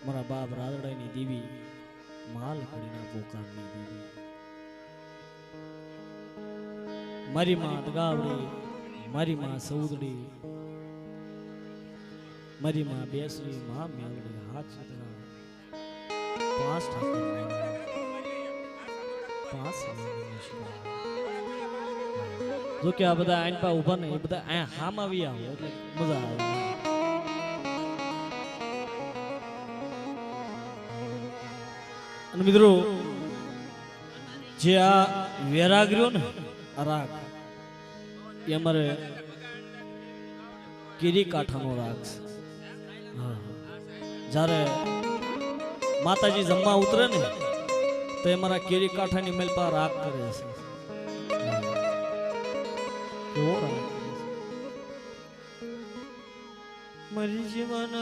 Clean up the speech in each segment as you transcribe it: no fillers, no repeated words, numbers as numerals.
મારા બાપ રાદડાની દેવી માલ કડીના પોકારની દેવી મારી માં અટગાવડી મારી માં સૌદડી મારી માં બેસરી માં મેલડી હાથ છતરા પાંચ ઠાકર પાંચ જો કે આ બધા આઈન પા ઉભા ને એ બધા અહીંયા હામ આવી આવો એટલે મજા આવે અને મિત્રો જે આ વેરાગ રહ્યો ને રાગ એ અમારે કેરી કાંઠાનો રાગ છે. જ્યારે માતાજી જમવા ઉતરે ને તો એ મારા કેરી કાંઠાની મેલ પર રાગ કરે છે. કેવો રાગ મારી જીવન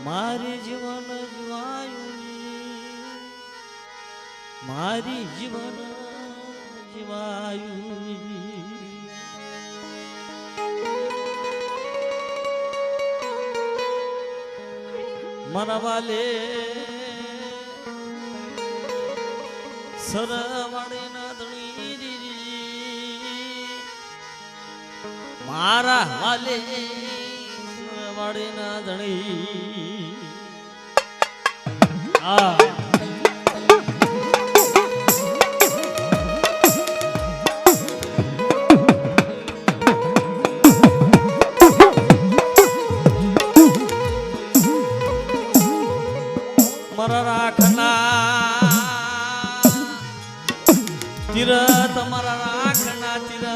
મારી જીવન જીવાયું મારી જીવન જીવાયું મારા વાલે સરવાણી ના ધણી મારા વાલે સરવાણી ના ધણી આ મારા રાખના તીર તમારા રાખના તીર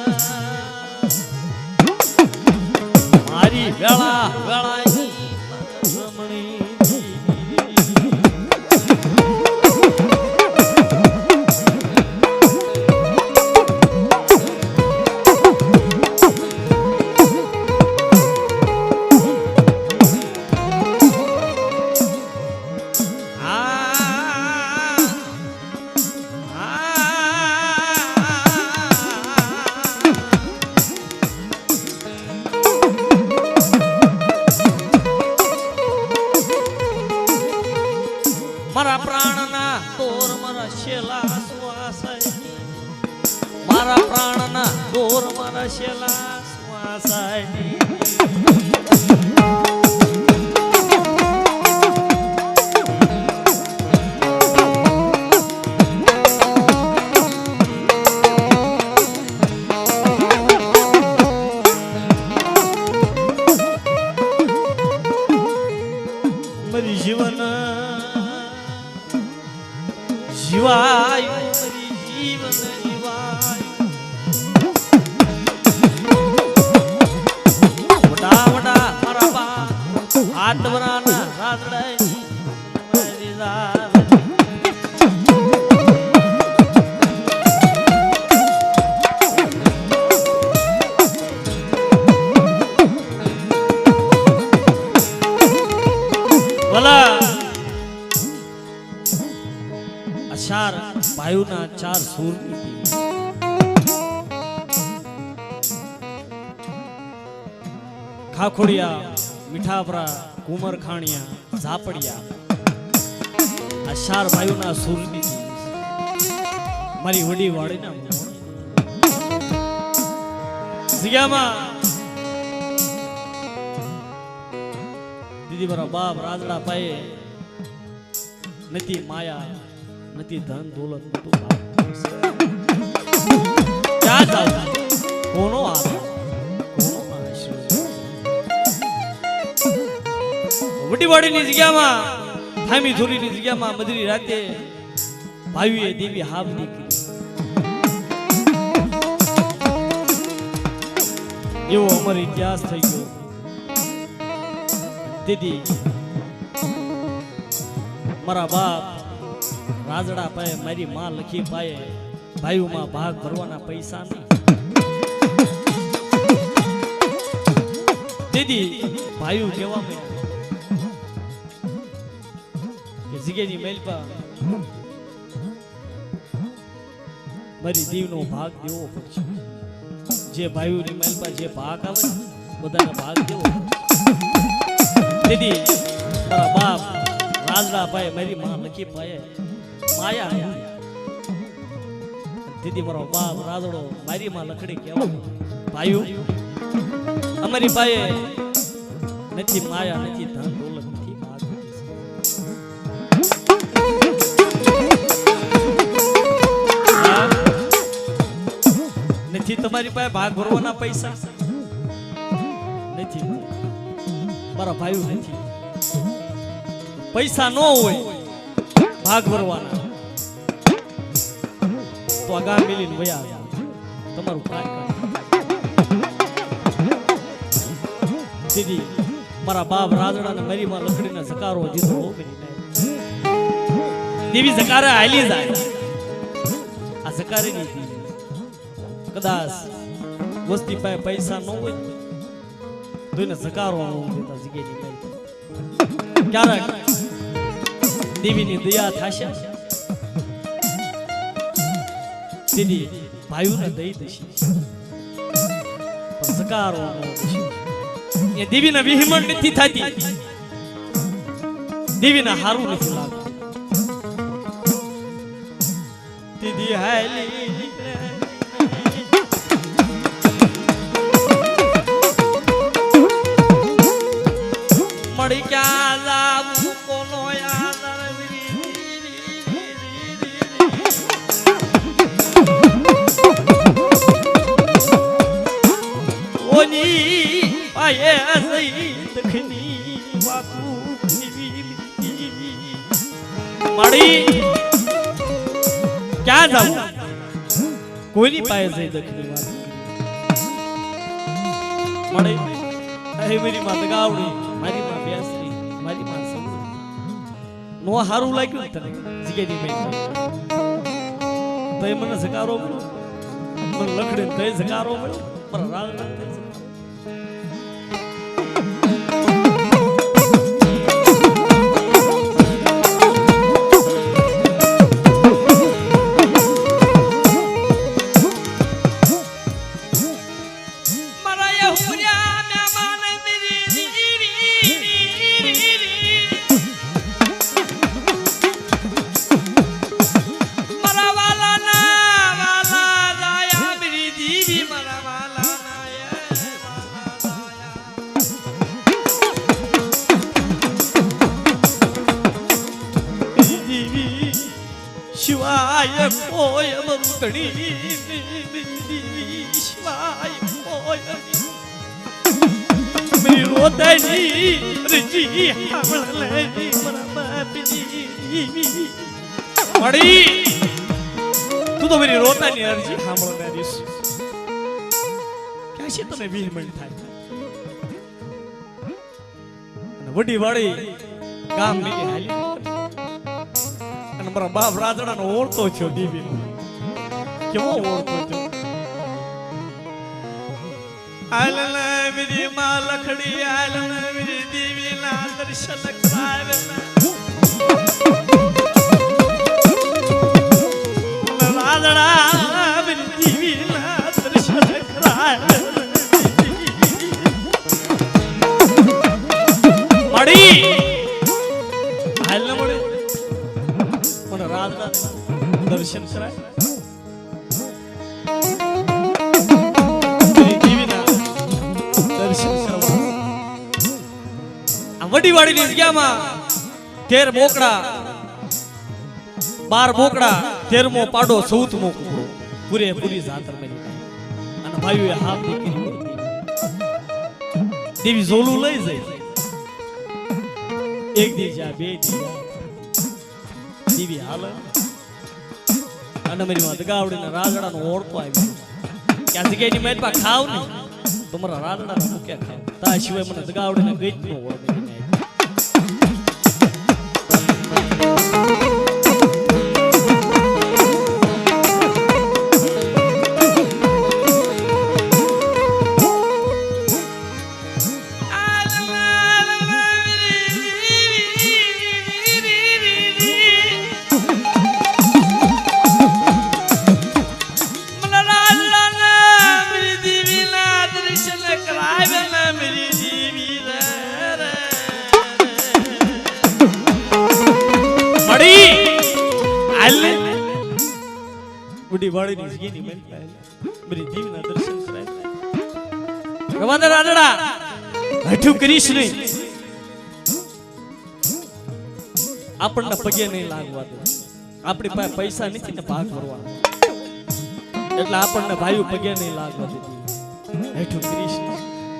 મારી વેળા વેળાની રમણી મારા પ્રાણના તોર મારા શેલા શ્વાસ મારા પ્રાણના તોર મારા શેલા શ્વાસ મારી જીવન જીવાયું મારી જીવન જીવાયું વડા વડા મારા બા હાથ વરાના રાતડાઈ મારી જાવ ભલા ચાર ભાઈઓના ચાર સૂર ખાખોડિયા મીઠાપરા કુમરખાણિયા ઝાપડિયા આ ચાર ભાઈઓના સૂરની મારી વડી વાડીના જગ્યામાં દીદી મારા બાપ રાજડા પાયે નથી માયા નથી ધન દોલત નતું ક્યાં ચાલતા કોનો આધાર કોનો વડીવાડીની જગ્યામાં થામી ધોરીની જગ્યામાં મધરી રાતે ભાવીએ દેવી હાવ નીકળી એવો અમર ઇતિહાસ થઈ ગયો. દીદી મારા બાપ રાજડા પાયે મારી માં લખી પાયે ભાઈઓમાં ભાગ ભરવાના પૈસા નહીં. દીદી ભાઈઓ કેવા કે જગ્યાની મેલપા મારી દીવનો ભાગ દેવો પડશે. જે ભાઈઓની મેલપા જે ભાગ આવે બધાને ભાગ દેવો પડશે. દીદી મારા બાપ રાજડા ભાઈ મારી માં લખી ભાઈ માયા દીદી મારો બાપ રાજડો મારી માં લખડી કેવો ભાઈઓ અમારી ભાઈ નથી માયા નથી ધન દોલત નથી નથી તમારી પાસે ભાગ ભરવાના પૈસા નથી મારા ભાઈઓ નથી પૈસા ન હોય ભાગ ભરવાના તો આ ગામ મિલીને વયા તમારું ભાગ દીદી મારા બાપ રાજડા ને મારી માં લખડીના જકારો જીતો દેવી જકારે હાલી જાય આ જકારે ની કદાચ વસ્તી પાસે પૈસા ન હોય તો એને જકારો દેતા જગ્યાની ક્યારેક દેવીની દયા થશે દીદી ભાઈઓને દઈ દેશે પણ જકારો એ દેવીના વિહિમણ નથી થતી દેવીના હારું નથી લાગતું દીદી હાલી મળી ક્યાં જાવું કોનો ઓની આયે સહી દખની વાતું મળી ક્યાં જાવું કોઈની પાસે જઈ દખની વાત મળી એ મારી માં ગાવડી મારી માં બેસરી મારી માં સમજી નો હારું લાગ્યું તને જગ્યાની ભાઈ તો એ મને સકારો મળ્યો મને લખડે તો સકારો મળ્યો પર રાજ શિવાય કોઈ મરુતડી શિવાય કોઈ મેરી રોદની રજી હાવળલે મરા બાપની મડી તું તો મેરી રોદની અરજી હાવળલે દીસ ક્યાં છે તને વિહમણ થાય અને વડી વાળી ગામ ની હાલી મારા બાપ રાજડા નો ઓળતો છો દેવી કેવો ઓળતો છો આલના મેરી માં લખડી આલના મેરી દેવી ના દર્શન કરાવે રાજડા મેરી દેવી ના દર્શન કરાવે મળી હાલ મળી દર્શન કરાય દર્શન કરવા આ વડીવાડી ની જગ્યામાં 13 બોકડા 12 બોકડા 13મો પાડો 14મો કુકડો પૂરેપૂરી જાતર મળી અને ભાઈઓએ હાથ દીકરી દેવી ઝોલું લઈ જાય એક દી જા બે દી દેવી હાલ અને મારી માં ગાવડીને રાજડાનો ઓળતો આવ્યો કે આ જગ્યાની મેટમાં ખાવ નહીં તમારા રાજડાને મૂક્યા ખાવ તા સિવાય મને ગાવડીને ગઈ ન ઓળખે मेरी देवी બુડી વાળીની જગ્યાની મેલતા બરી દેવીના દર્શન કરાય ગવાદર રાડડા હઠું કરીશ નહીં આપણને પગે નહીં લાગવા દે આપણી પાસે પૈસા નથી ને ભાગ ભરવા એટલે આપણને ભાઈઓ પગે નહીં લાગવા દે હઠું કરીશ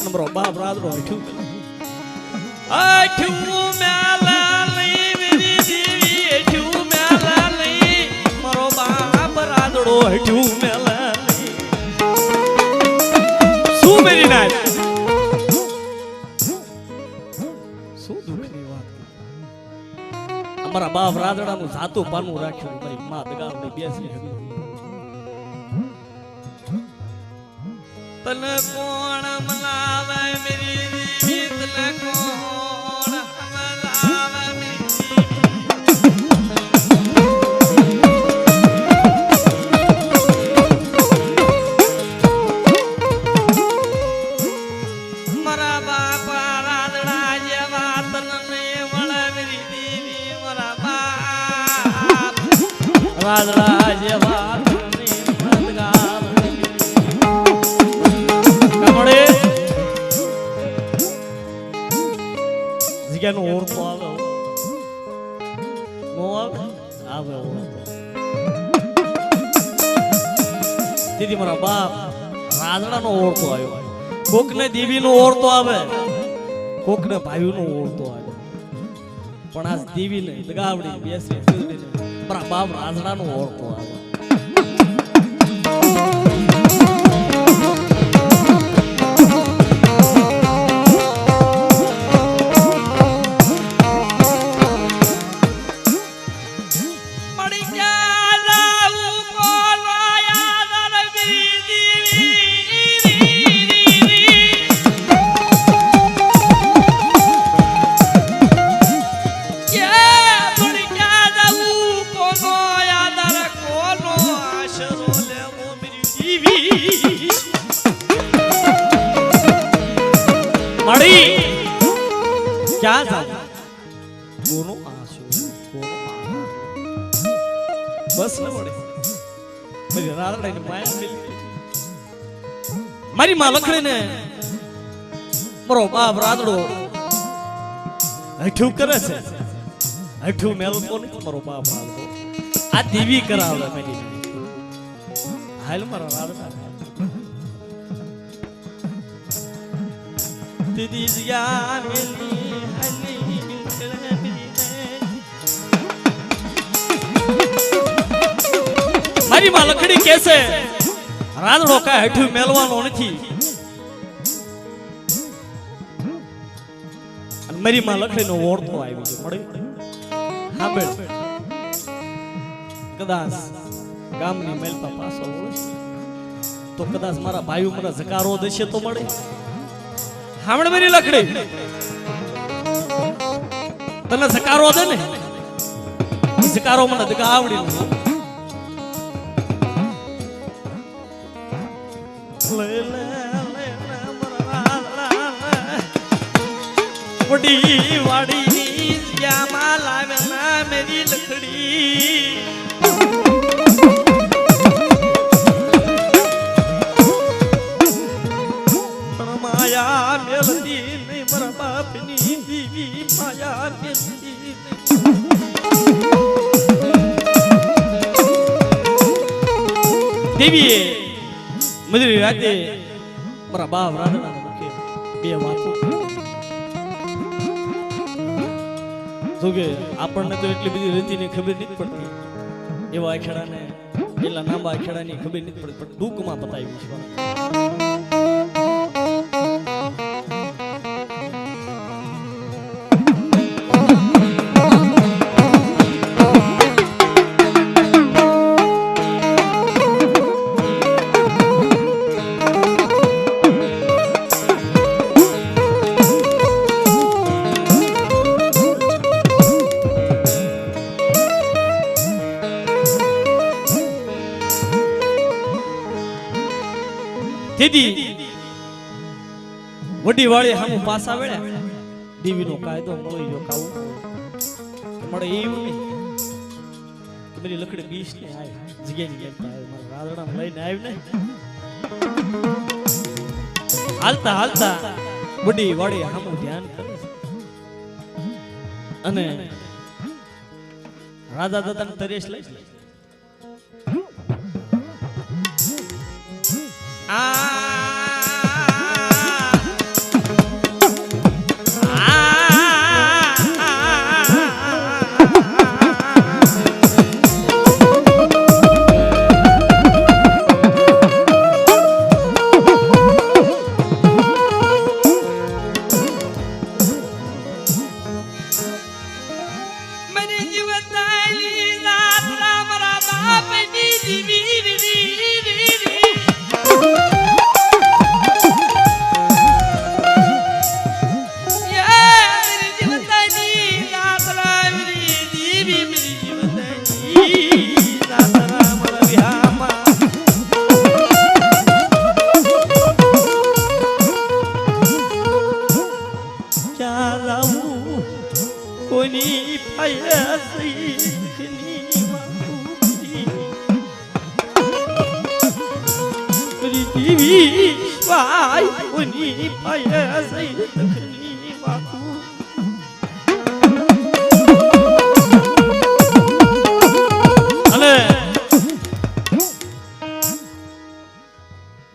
નમરો બાપ રાદરો હઠું મેલા લઈ મેરી દેવી હઠું મેલા લઈ મારો બાપ રાદડો હઠું મેલા શું મેરી નાય શું દુઃખની વાત અમારા બાપ રાદડાનું જાતું પાનું રાખ્યું મારી માં દગાવડી બેસી તને કોણ મલાવે મેરી દેવી તને કોણ મલાવે મેરી મારા બાપા રાદડા જેવા તને મળે મેરી દેવી મારા બાપ રાદડા જેવા નો ઓળખો આવે નો આવે દીદી મારા બાપ રાદડા નો ઓળખો આવ્યો કોક ને દેવી નો ઓળખો આવે કોક ને ભાઈ નો ઓળખો આવે પણ આ દેવી ને દગાવડી બેસી મારા બાપ રાદડા નો ઓળખો આવે क्या जाता दोनों आंसू बस न पड़े मेरी रादड़ा ने माया मिली मारी मां लखड़े ने मरो बाप रादड़ो हठू करे छे हठू मेलतो ने मरो बाप रादड़ो आ देवी करावे मेरी हाल मारा रादड़ा दीदी जिया मिली મારી માં લખડી કેસે રાદડો કા હેઠું મેલવાનો નથી અને મારી માં લખડીનો ઓળખો આવી છે મળે સાંભળ કદાચ ગામની મેલપા પાસો ઓળખે તો કદાચ મારા ભાઈઓ મને જકારો દેશે તો મળે સાંભળ મારી લખડી તને જકારો દે ને જકારો મને દગાવડી बड़ी वाड़ी क्या माला में मेरी लकड़ी माया मिलती नहीं मरा बाप नी बीवी माया मिलती देवी મજરી રાતે મારા બાપ રાદડા મુખે બે વાતો જોકે આપણને તો એટલી બધી રીતિની ખબર નથી પડતી એવા આખેડાને પેલા નાંબા આખેડાની ખબર નથી પડતી પણ ટૂંકમાં બતાવી છે દીદી વડી વાળી હામુ પાસા વેળ્યા દેવીનો કાયદો મળી જો કાવું મળે એવું નહીં मेरी लकड़ी 20 ने आई जગ્યાની લેતા આવ્યો મારા રાદડા લઈને આવ્યો ને હાલતા હાલતા બડી વાડી હામું ધ્યાન કરે અને રાધા દાદાને તરેશ લઈ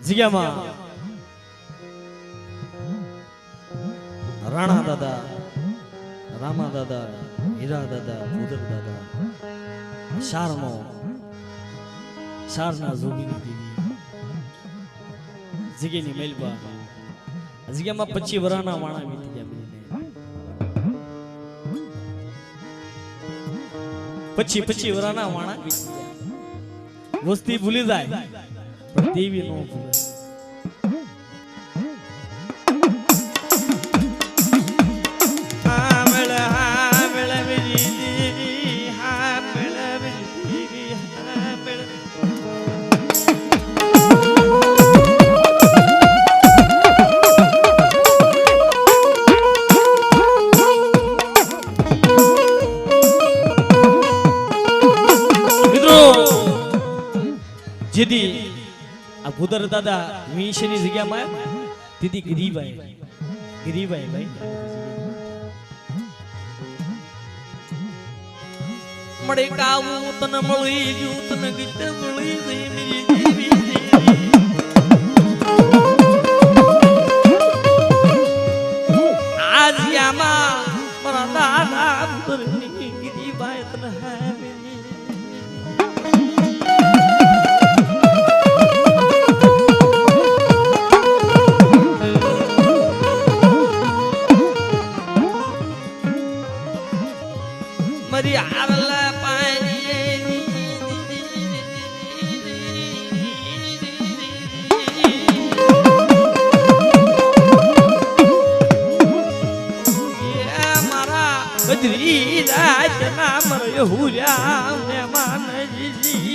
જગ્યામાં રાણા દાદા, રામા દાદા, હીરા દાદા, ભૂદર દાદા, શારના જોગીની દેવી જગ્યાની મેલબા જગ્યામાં 25 વરાના વાણા વીતી ગયા બેને 25 વરાના વાણા વીતી ગયા વસ્તી ભૂલી જાય પણ દેવી નો ભૂલે જેદી આ ભૂદર દાદા મીશની જગ્યામાં દીદી ગિરીભાઈ ભાઈ મળે કાવું તને મળી ગયું તને ગીત મળી ગઈ મેરી દેવી આજ યામાં મારા દાદા ભૂદરની ગિરીભાઈ તને હા હુર્યા મહેમાનજી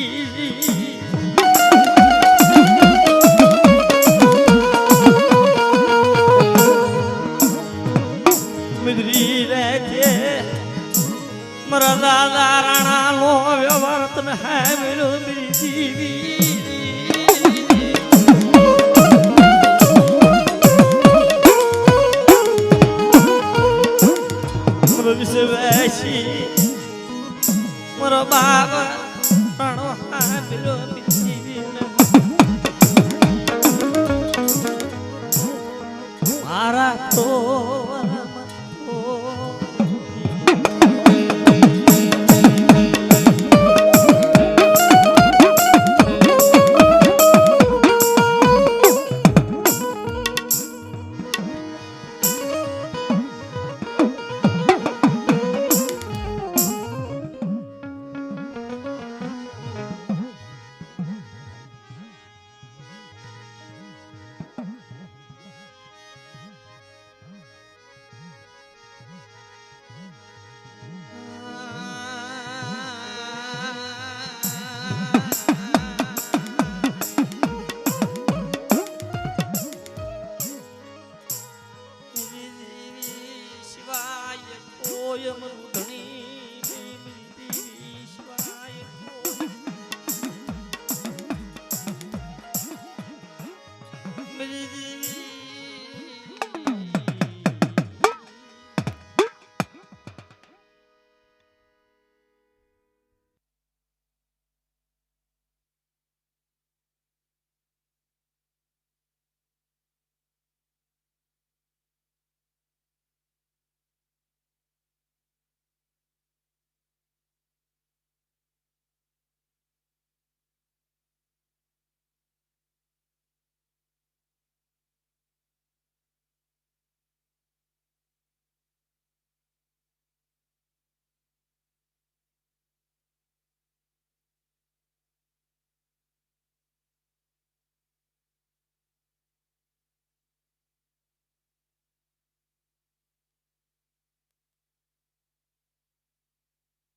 મિદરી રે છે મારા દાદા રાણા નો વ્યવહાર તને હે મેરો મેરી દીવી મારા વિશ્વાસી મારો બાબા રાણો હા મેરો દીવી મારા તો શિવાય કોઈ અમૃત